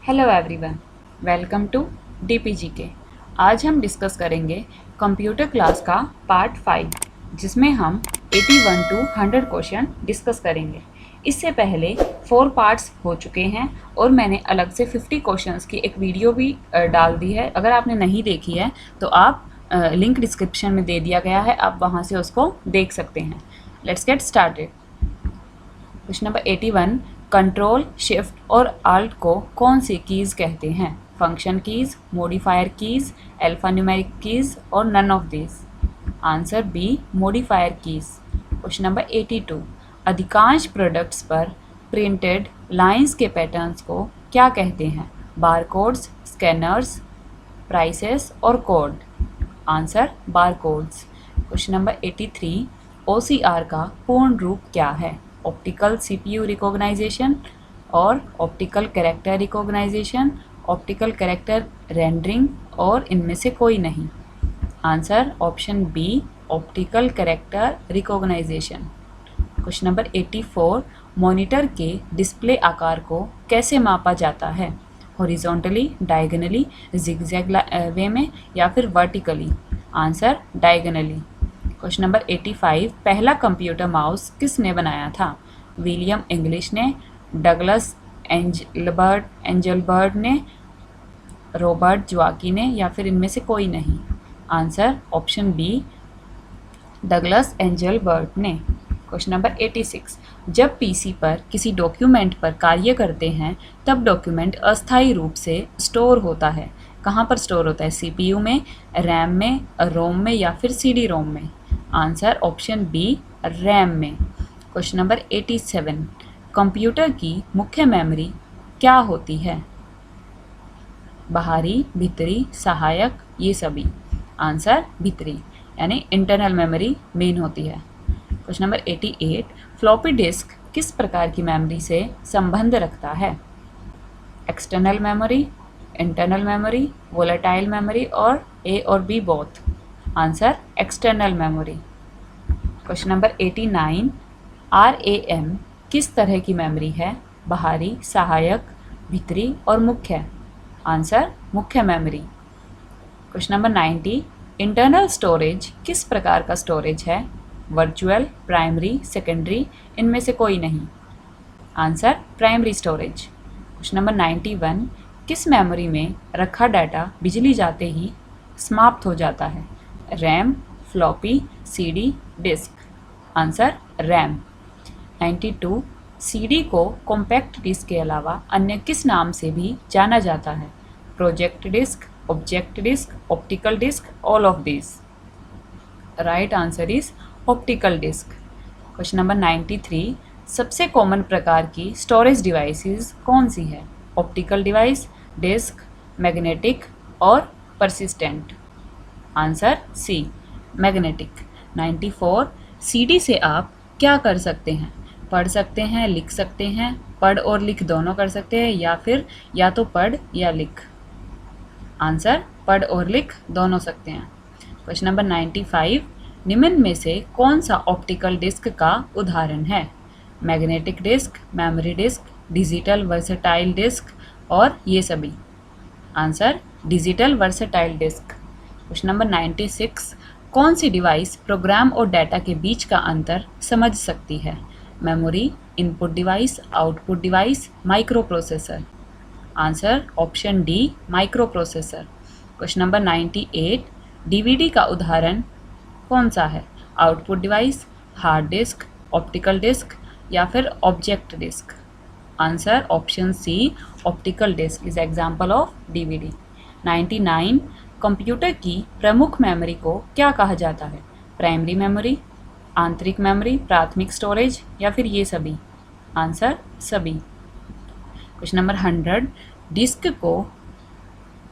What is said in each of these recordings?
Hello everyone, welcome to DPGK। आज हम discuss करेंगे कंप्यूटर क्लास का पार्ट 5, जिसमें हम 81 to 100 क्वेश्चन डिस्कस करेंगे। इससे पहले 4 पार्ट्स हो चुके हैं और मैंने अलग से 50 क्वेश्चंस की एक वीडियो भी डाल दी है। अगर आपने नहीं देखी है तो आप लिंक डिस्क्रिप्शन में दे दिया गया है, आप वहाँ से उसको देख सकते हैं। Let's get started. Question number 81, control, shift और आल्ट को कौन सी कीज़ कहते हैं? Function keys, modifier keys, alphanumeric keys और none of this. Answer B, modifier keys. Question number 82, अधिकांश प्रोडक्ट्स पर प्रिंटेड लाइंस के पैटर्न्स को क्या कहते हैं? बारकोड्स, स्कैनर्स, प्राइसेस और code. Answer barcodes. Question number 83, OCR का पूर्ण रूप क्या है? ऑप्टिकल CPU रिकॉग्नाइजेशन और optical character recognization, optical character rendering और इनमें से कोई नहीं। Answer option B, optical character recognization. Question number 84, monitor के डिस्प्ले आकार को कैसे मापा जाता है? हॉरिजॉन्टली, डायगोनली, जिगजैग वे में या फिर vertically? Answer diagonally. Question number 85, पहला कंप्यूटर माउस किसने बनाया था? विलियम इंग्लिश ने, डगलस एंजलबर्ट ने, रॉबर्ट ज्वाकी ने या फिर इनमें से कोई नहीं? Answer option B, Douglas Engelbart ने। क्वेश्चन नंबर 86, जब पीसी पर किसी डॉक्यूमेंट पर कार्य करते हैं तब डॉक्यूमेंट अस्थायी रूप से स्टोर होता है। कहाँ पर स्टोर होता है? CPU में, रैम में, रोम में या फिर CD-ROM में? आंसर ऑप्शन बी, रैम में। क्वेश्चन नंबर 87, कंप्यूटर की मुख्य मेमोरी क्या होती है? बाहरी, भीतरी, सहायक, ये सभी? आंसर भीतरी, यानी इंटरनल मेमोरी मेन होती है। क्वेश्चन नंबर 88, फ्लॉपी डिस्क किस प्रकार की मेमोरी से संबंध रखता है? External memory, internal memory, volatile memory और A और B both? Answer external memory. Question number 89, RAM किस तरह की मेमोरी है? बाहरी, सहायक, भीतरी और मुख्य? आंसर मुख्य memory. Question number 90, internal storage किस प्रकार का स्टोरेज है? वर्चुअल, प्राइमरी, सेकेंडरी, इनमें से कोई नहीं? Answer primary storage. Question number 91, किस मेमोरी में रखा डाटा बिजली जाते ही समाप्त हो जाता है? RAM, floppy, CD, disk? Answer RAM. 92, CD को कॉम्पैक्ट डिस्क के अलावा अन्य किस नाम से भी जाना जाता है? Project disk, object disk, optical disk, all of this? Right answer is optical disk. Question number 93, सबसे कॉमन प्रकार की स्टोरेज डिवाइसेस कौन सी है? ऑप्टिकल डिवाइस, डिस्क, मैग्नेटिक और persistent? Answer C, magnetic. 94, CD से आप क्या कर सकते हैं? पढ़ सकते हैं, लिख सकते हैं, पढ़ और लिख दोनों कर सकते हैं या फिर या तो पढ़ या लिख? आंसर पढ़ और लिख दोनों सकते हैं। क्वेश्चन नंबर 95, निम्न में से कौन सा ऑप्टिकल डिस्क का उदाहरण है? Magnetic disk, memory disk, digital versatile disk और ये सभी? Answer digital versatile disk. Question number 96, कौन सी डिवाइस प्रोग्राम और डाटा के बीच का अंतर समझ सकती है? Memory, input device, output device, micro processor? Answer option D, micro processor. Question number 98, DVD का उदाहरण कौन सा है? Output device, hard disk, optical disk या फिर object disk? Answer option C, optical disc is example of DVD। 99, computer की प्रमुख memory को क्या कहा जाता है? प्राइमरी मेमोरी, आंतरिक मेमोरी, प्राथमिक स्टोरेज या फिर ये सभी? आंसर सभी। क्वेश्चन नंबर 100, डिस्क को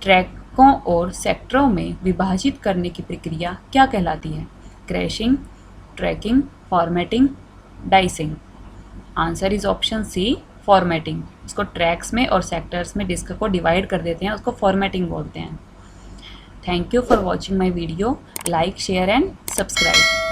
ट्रैकों और सेक्टरों में विभाजित करने की प्रक्रिया क्या कहलाती है? Crashing, tracking, formatting, dicing? Answer is option C, formatting. इसको ट्रैक्स में और सेक्टर्स में डिस्क को डिवाइड कर देते हैं, उसको फॉर्मेटिंग बोलते हैं। Thank you for watching my video. Like, share and subscribe.